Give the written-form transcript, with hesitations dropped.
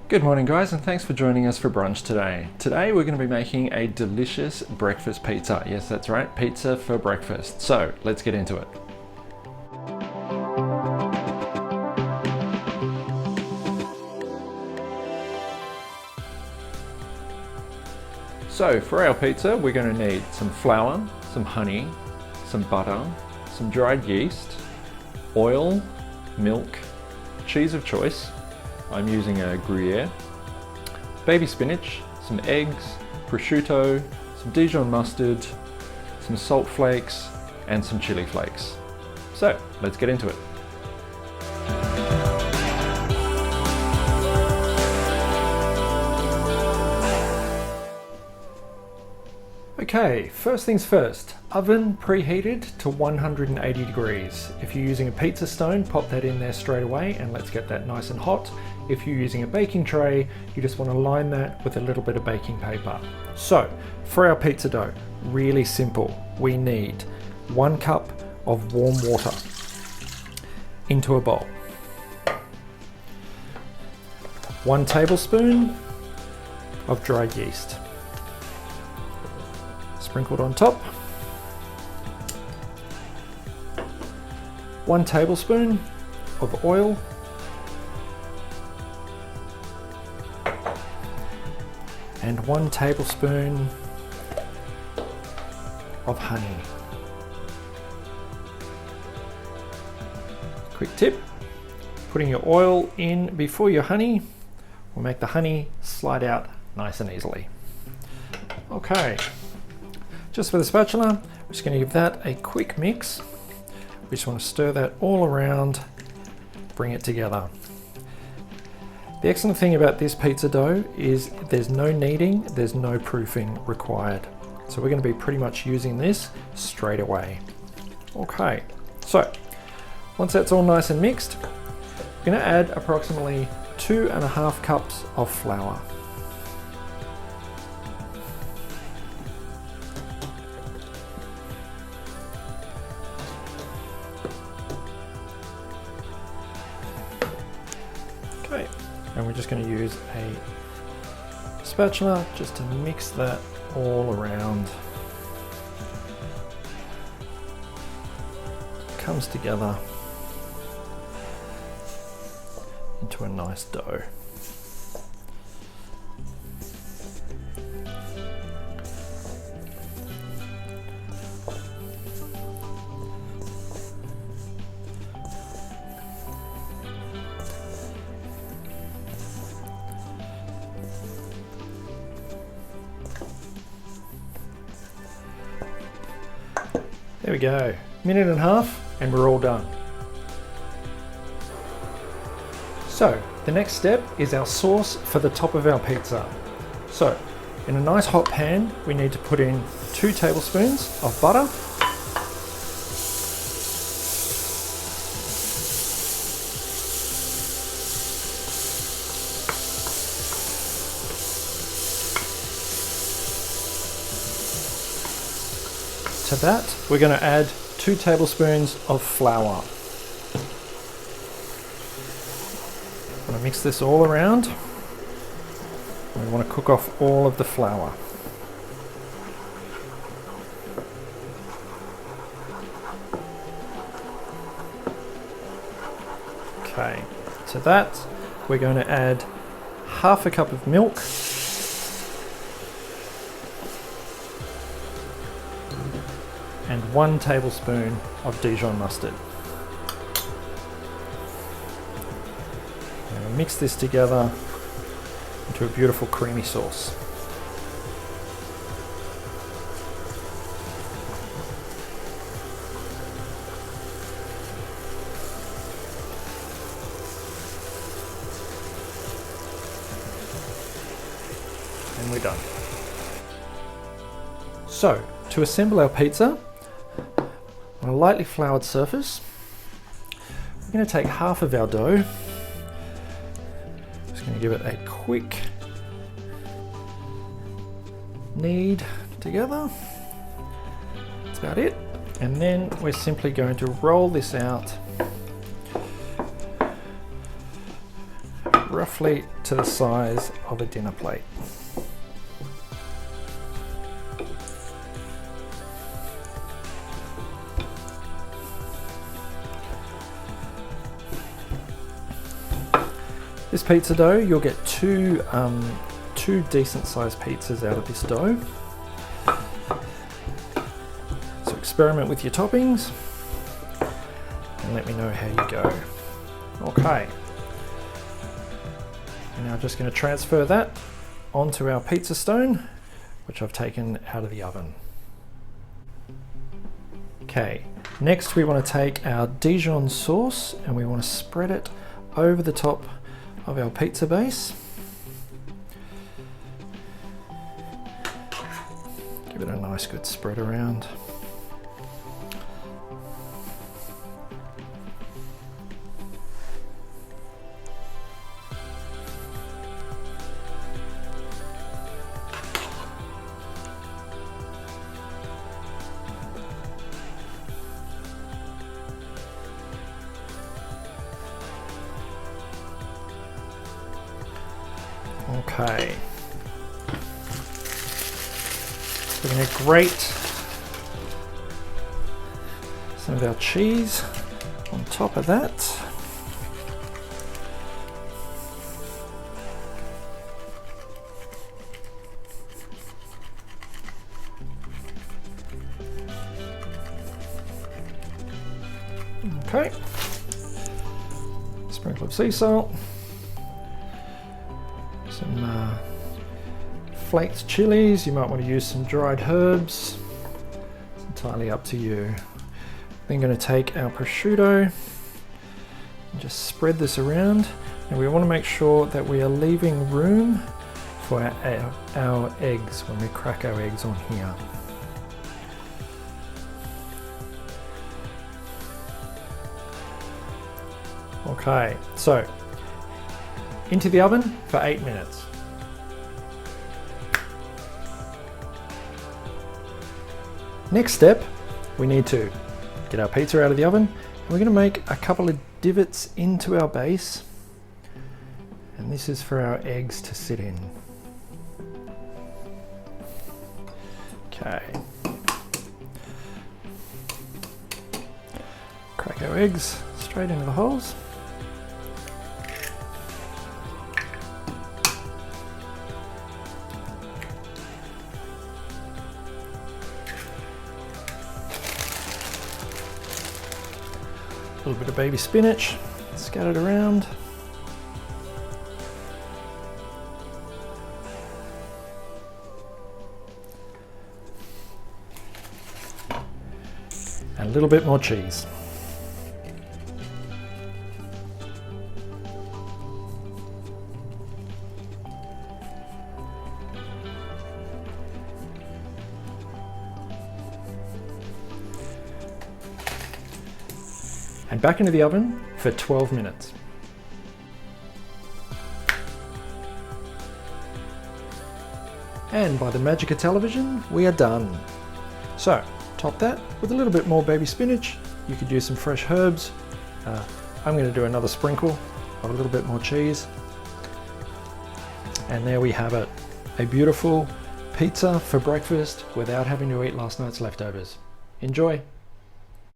Good morning guys, and thanks for joining us for brunch today. Today we're going to be making a delicious breakfast pizza. Yes, that's right, pizza for breakfast. So let's get into it. So for our pizza we're going to need some flour, some honey, some butter, some dried yeast, oil, milk, cheese of choice. I'm using a Gruyere, baby spinach, some eggs, prosciutto, some Dijon mustard, some salt flakes, and some chili flakes. So let's get into it. Okay, first things first, oven preheated to 180 degrees. If you're using a pizza stone, pop that in there straight away and let's get that nice and hot. If you're using a baking tray, you just want to line that with a little bit of baking paper. So, for our pizza dough, really simple. We need 1 cup of warm water into a bowl. 1 tablespoon of dried yeast. Sprinkled on top. 1 tablespoon of oil. And 1 tablespoon of honey. Quick tip, putting your oil in before your honey will make the honey slide out nice and easily. Okay. Just with a spatula, we're just going to give that a quick mix. We just want to stir that all around, bring it together. The excellent thing about this pizza dough is there's no kneading, there's no proofing required. So we're going to be pretty much using this straight away. Okay, so once that's all nice and mixed, we're going to add approximately 2.5 cups of flour. Okay, and we're just going to use a spatula just to mix that all around. It comes together into a nice dough. There we go, 1.5 minutes and we're all done. So the next step is our sauce for the top of our pizza. So in a nice hot pan, we need to put in 2 tablespoons of butter. To that, we're going to add 2 tablespoons of flour. I'm going to mix this all around. We want to cook off all of the flour. Okay, to that, we're going to add 1/2 cup of milk. And 1 tablespoon of Dijon mustard. And mix this together into a beautiful creamy sauce. And we're done. So, to assemble our pizza, on a lightly floured surface, we're going to take half of our dough, just going to give it a quick knead together. That's about it. And then we're simply going to roll this out roughly to the size of a dinner plate. This pizza dough, you'll get two decent sized pizzas out of this dough. So experiment with your toppings and let me know how you go. Okay. We're now just going to transfer that onto our pizza stone, which I've taken out of the oven. Okay, next we want to take our Dijon sauce and we want to spread it over the top of our pizza base. Give it a nice good spread around. Okay, we're going to grate some of our cheese on top of that. Okay, sprinkle of sea salt. Some flakes chilies, you might want to use some dried herbs, it's entirely up to you. Then going to take our prosciutto and just spread this around, and we want to make sure that we are leaving room for our eggs when we crack our eggs on here. Okay, so into the oven for 8 minutes. Next step, we need to get our pizza out of the oven. And we're going to make a couple of divots into our base, and this is for our eggs to sit in. Okay. Crack our eggs straight into the holes. A little bit of baby spinach scattered around. And a little bit more cheese. And back into the oven for 12 minutes. And by the magic of television, we are done. So, top that with a little bit more baby spinach. You could use some fresh herbs. I'm going to do another sprinkle of a little bit more cheese. And there we have it. A beautiful pizza for breakfast without having to eat last night's leftovers. Enjoy!